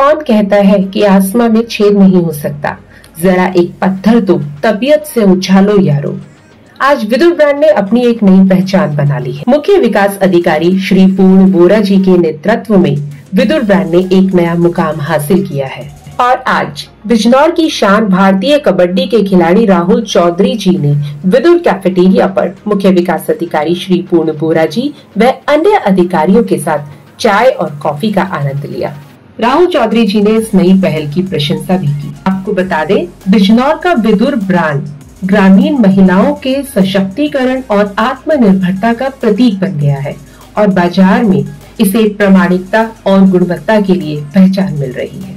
कौन कहता है कि आसमां में छेद नहीं हो सकता, जरा एक पत्थर तो तबीयत से उछालो यारो। आज विदुर ब्रांड ने अपनी एक नई पहचान बना ली है। मुख्य विकास अधिकारी श्री पूर्ण बोरा जी के नेतृत्व में विदुर ब्रांड ने एक नया मुकाम हासिल किया है और आज बिजनौर की शान भारतीय कबड्डी के खिलाड़ी राहुल चौधरी जी ने विदुर कैफेटेरिया पर मुख्य विकास अधिकारी श्री पूर्ण बोरा जी व अन्य अधिकारियों के साथ चाय और कॉफी का आनंद लिया। राहुल चौधरी जी ने इस नई पहल की प्रशंसा भी की। आपको बता दें, बिजनौर का विदुर ब्रांड ग्रामीण महिलाओं के सशक्तिकरण और आत्मनिर्भरता का प्रतीक बन गया है और बाजार में इसे प्रामाणिकता और गुणवत्ता के लिए पहचान मिल रही है।